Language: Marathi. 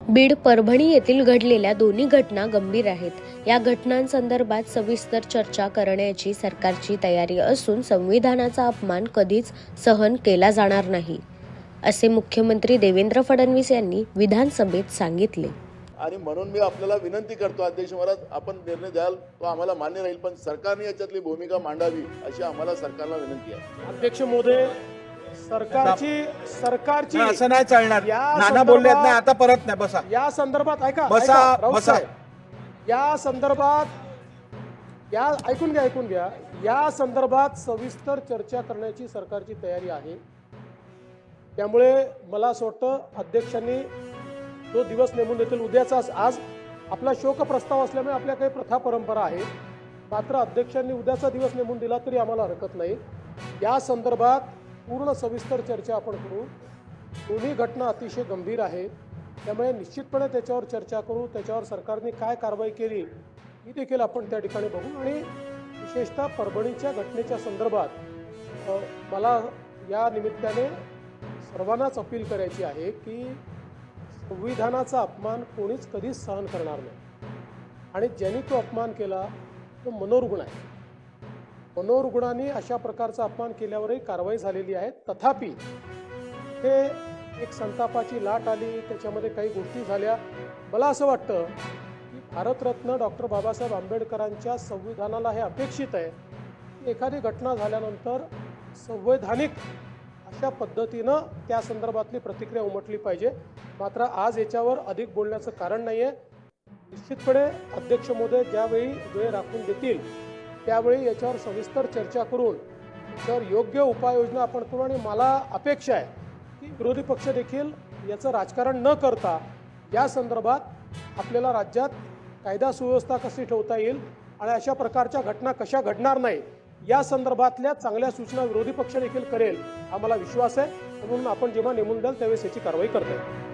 बीड परभणी येथील घडलेल्या दोन्ही घटना गंभीर आहेत। या घटनांसंदर्भात सविस्तर चर्चा करण्याची सरकारची तयारी असून संविधानाचा अपमान कधीच सहन केला जाणार नाही, असे मुख्यमंत्री देवेंद्र फडणवीस यांनी विधानसभेत सांगितले। आणि म्हणून मी आपल्याला विनंती करतो, अध्यक्ष महाराज, आपण निर्णय द्याल तो आम्हाला मान्य राहील, पण सरकारने याच्यातली भूमिका मांडावी अशी आम्हाला सरकारला विनंती आहे। अध्यक्ष महोदय, सरकारची असं नाही चालणार। नाना बोलले नाही, आता परत नाही। बसा, या संदर्भात ऐका, बसा। या संदर्भात ऐकून घ्या। या संदर्भात सविस्तर चर्चा करण्याची सरकारची तयारी आहे। त्यामुळे मला असं वाटतं अध्यक्षांनी तो दिवस नेमून देतील। उद्याचा आज आपला शोक प्रस्ताव असल्यामुळे आपल्या काही प्रथा परंपरा आहे, मात्र अध्यक्षांनी उद्याचा दिवस नेमून दिला तरी आम्हाला हरकत नाही। या संदर्भात पूर्ण सविस्तर चर्चा आपण करू। दोन्ही घटना अतिशय गंभीर आहेत, त्यामुळे निश्चितपणे त्याच्यावर चर्चा करू। त्याच्यावर सरकारने काय कारवाई केली ही देखील आपण त्या ठिकाणी बघू। आणि विशेषतः परभणीच्या घटनेच्या संदर्भात मला या निमित्ताने सर्वांनाच अपील करायची आहे की संविधानाचा अपमान कोणीच कधीच सहन करणार नाही, आणि ज्यांनी तो अपमान केला तो मनोरुग्ण आहे। मनोरुग्णांनी अशा प्रकारचा अपमान केल्यावरही कारवाई झालेली आहे। तथापि ते एक संतापाची लाट आली, त्याच्यामध्ये काही गोष्टी झाल्या। मला असं वाटतं की भारतरत्न डॉक्टर बाबासाहेब आंबेडकरांच्या संविधानाला हे अपेक्षित आहे की एखादी घटना झाल्यानंतर संवैधानिक अशा पद्धतीनं त्या संदर्भातली प्रतिक्रिया उमटली पाहिजे। मात्र आज याच्यावर अधिक बोलण्याचं कारण नाही आहे। निश्चितपणे अध्यक्ष महोदय ज्यावेळी वेळ राखून देतील त्यावेळी याच्यावर सविस्तर चर्चा करून त्याच्यावर योग्य उपाययोजना आपण करू। आणि मला अपेक्षा आहे की विरोधी पक्ष देखील याचं राजकारण न करता या संदर्भात आपल्याला राज्यात कायदा सुव्यवस्था कशी ठेवता येईल आणि अशा प्रकारच्या घटना कशा घडणार नाही या संदर्भातल्या चांगल्या सूचना विरोधी पक्ष देखील करेल, हा मला विश्वास आहे। म्हणून आपण जेव्हा नेमून द्याल त्यावेळेस याची कारवाई करता येईल।